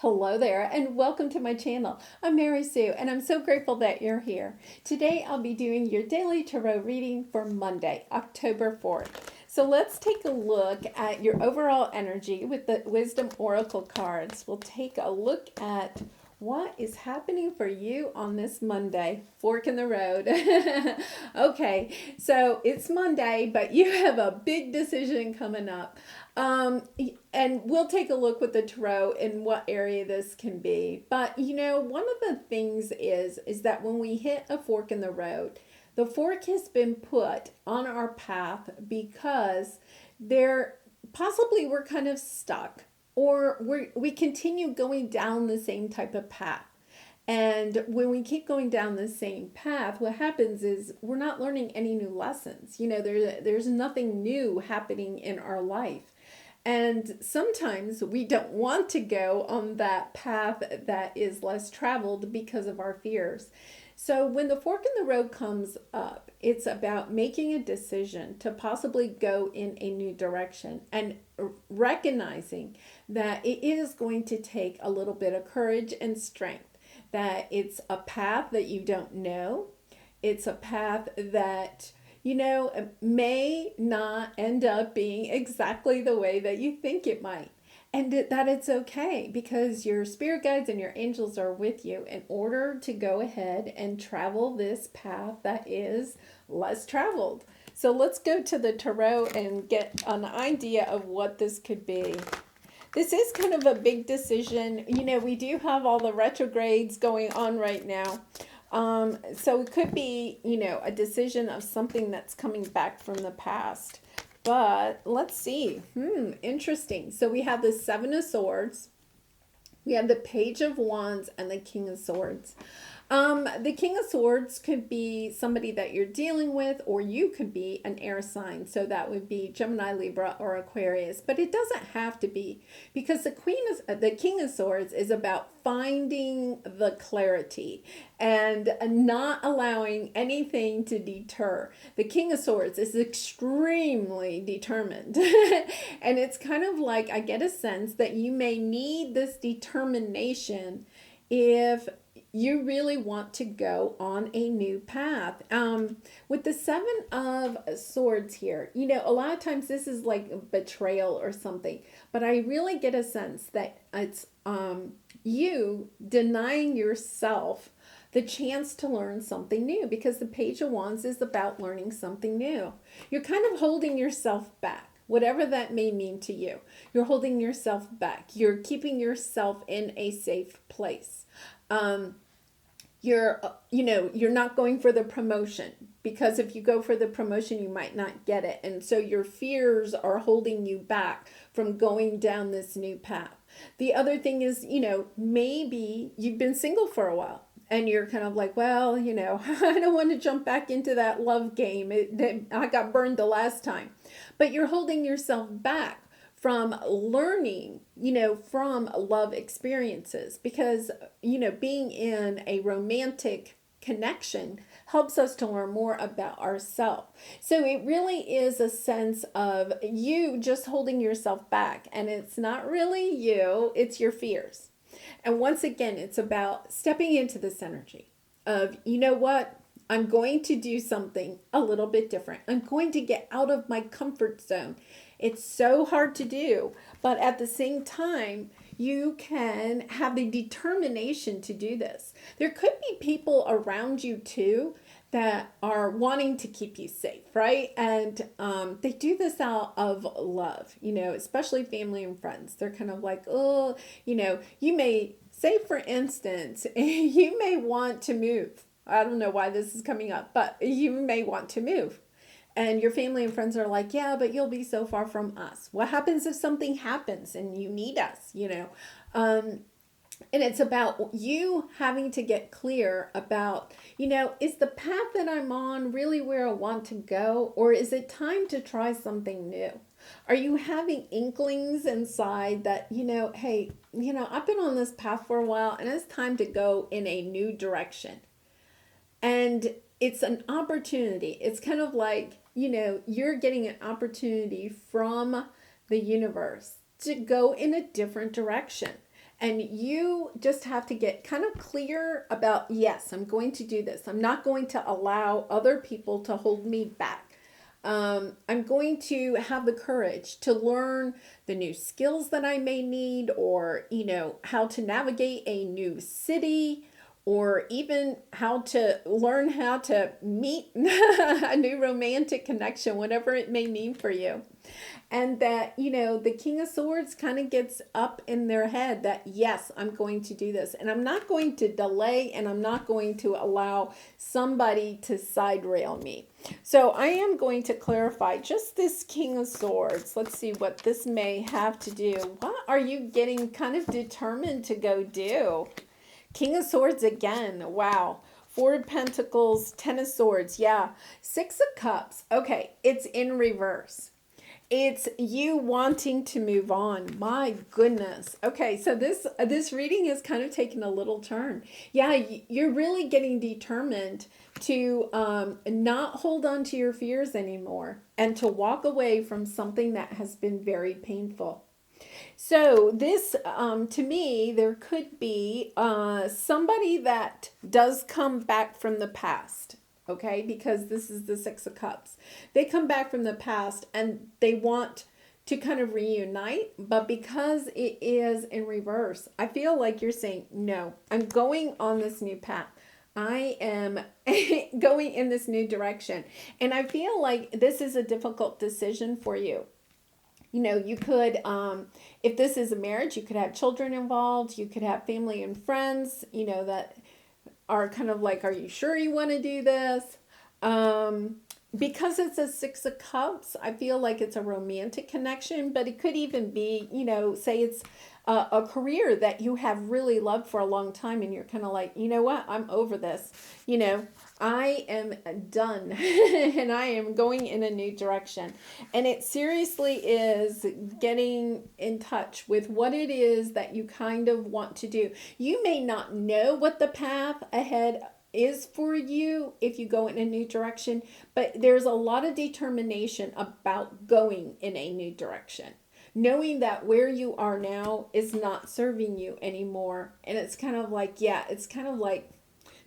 Hello there, and welcome to my channel. I'm Mary Sue, and I'm so grateful that you're here. Today, I'll be doing your daily tarot reading for Monday, October 4th. So let's take a look at your overall energy with the Wisdom Oracle cards. We'll take a look at what is happening for you on this Monday? Fork in the road. Okay, so it's Monday, but you have a big decision coming up. And we'll take a look with the tarot in what area this can be. But one of the things is that when we hit a fork in the road, the fork has been put on our path because there possibly we're kind of stuck, or we continue going down the same type of path. And when we keep going down the same path, what happens is we're not learning any new lessons. There's nothing new happening in our life. And sometimes we don't want to go on that path that is less traveled because of our fears. So when the fork in the road comes up, it's about making a decision to possibly go in a new direction and recognizing that it is going to take a little bit of courage and strength, that it's a path that you don't know. It's a path that may not end up being exactly the way that you think it might. And that it's okay, because your spirit guides and your angels are with you in order to go ahead and travel this path that is less traveled. So let's go to the tarot and get an idea of what this could be. This is kind of a big decision. We do have all the retrogrades going on right now. So it could be, a decision of something that's coming back from the past. But let's see. Interesting. So we have the Seven of Swords. We have the Page of Wands and the King of Swords. The King of Swords could be somebody that you're dealing with, or you could be an air sign. So that would be Gemini, Libra, or Aquarius. But it doesn't have to be, because the King of Swords is about finding the clarity and not allowing anything to deter. The King of Swords is extremely determined. And it's kind of like, I get a sense that you may need this determination if you really want to go on a new path. With the Seven of Swords here, a lot of times this is like betrayal or something, but I really get a sense that it's you denying yourself the chance to learn something new, because the Page of Wands is about learning something new. You're kind of holding yourself back. Whatever that may mean to you, you're holding yourself back. You're keeping yourself in a safe place. You're not going for the promotion, because if you go for the promotion, you might not get it. And so your fears are holding you back from going down this new path. The other thing is, maybe you've been single for a while and you're kind of like, well, I don't want to jump back into that love game. I got burned the last time. But you're holding yourself back from learning, from love experiences, because, being in a romantic connection helps us to learn more about ourselves. So it really is a sense of you just holding yourself back, and it's not really you, it's your fears. And once again, it's about stepping into this energy of, what? I'm going to do something a little bit different. I'm going to get out of my comfort zone. It's so hard to do, but at the same time, you can have the determination to do this. There could be people around you too that are wanting to keep you safe, right? And they do this out of love, especially family and friends. They're kind of like, oh, you may say, for instance, you may want to move. I don't know why this is coming up, but you may want to move. And your family and friends are like, yeah, but you'll be so far from us. What happens if something happens and you need us, And it's about you having to get clear about, is the path that I'm on really where I want to go? Or is it time to try something new? Are you having inklings inside that, hey, I've been on this path for a while and it's time to go in a new direction? And it's an opportunity. It's kind of like, you're getting an opportunity from the universe to go in a different direction. And you just have to get kind of clear about, yes, I'm going to do this. I'm not going to allow other people to hold me back. I'm going to have the courage to learn the new skills that I may need, or, how to navigate a new city, or even how to learn how to meet a new romantic connection, whatever it may mean for you. And that, the King of Swords kind of gets up in their head that, yes, I'm going to do this. And I'm not going to delay, and I'm not going to allow somebody to side rail me. So I am going to clarify just this King of Swords. Let's see what this may have to do. What are you getting kind of determined to go do? King of Swords again. Wow. Four of Pentacles, Ten of Swords. Yeah. Six of Cups. Okay. It's in reverse. It's you wanting to move on. My goodness. Okay, so this reading has kind of taken a little turn. Yeah, you're really getting determined to not hold on to your fears anymore, and to walk away from something that has been very painful. So this, to me, there could be somebody that does come back from the past. Okay, because this is the Six of Cups. They come back from the past and they want to kind of reunite, but because it is in reverse, I feel like you're saying, no, I'm going on this new path. I am going in this new direction. And I feel like this is a difficult decision for you. You could, if this is a marriage, you could have children involved. You could have family and friends, that are kind of like, are you sure you want to do this? Because it's a Six of Cups, I feel like it's a romantic connection, but it could even be, say it's a career that you have really loved for a long time, and you're kind of like, you know what, I'm over this. I am done and I am going in a new direction. And it seriously is getting in touch with what it is that you kind of want to do. You may not know what the path ahead is for you if you go in a new direction, but there's a lot of determination about going in a new direction. Knowing that where you are now is not serving you anymore. And it's kind of like, it's kind of like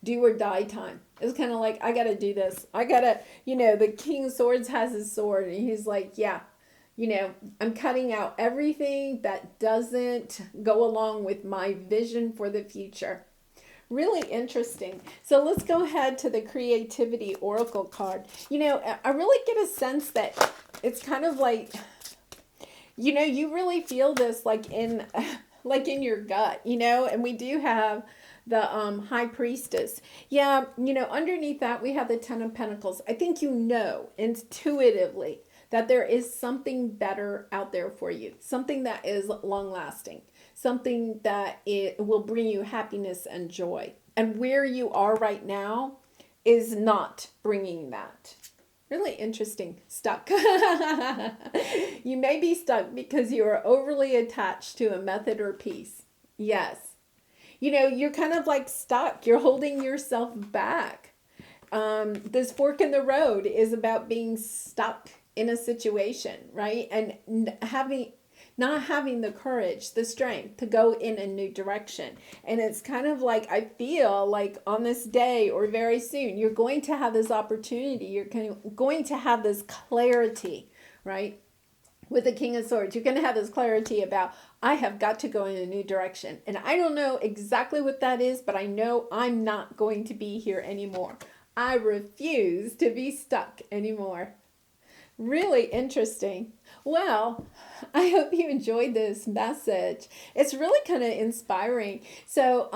do or die time. It's kind of like, I got to do this. I got to, the King of Swords has his sword, and he's like, I'm cutting out everything that doesn't go along with my vision for the future. Really interesting. So let's go ahead to the Creativity Oracle card. I really get a sense that it's kind of like, you really feel this like in your gut, and we do have the High Priestess. Yeah, underneath that we have the Ten of Pentacles. I think intuitively that there is something better out there for you, something that is long lasting, something that it will bring you happiness and joy. And where you are right now is not bringing that. Really interesting. Stuck. You may be stuck because you are overly attached to a method or piece. Yes. You're kind of like stuck. You're holding yourself back. This fork in the road is about being stuck in a situation, right? And not having the courage, the strength to go in a new direction. And it's kind of like, I feel like on this day or very soon, you're going to have this opportunity. You're going to have this clarity, right? With the King of Swords, you're going to have this clarity about, I have got to go in a new direction. And I don't know exactly what that is, but I know I'm not going to be here anymore. I refuse to be stuck anymore. Really interesting. Well, I hope you enjoyed this message. It's really kind of inspiring. So,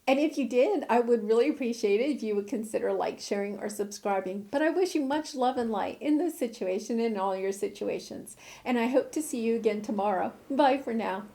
and if you did, I would really appreciate it if you would consider sharing, or subscribing. But I wish you much love and light in this situation and all your situations. And I hope to see you again tomorrow. Bye for now.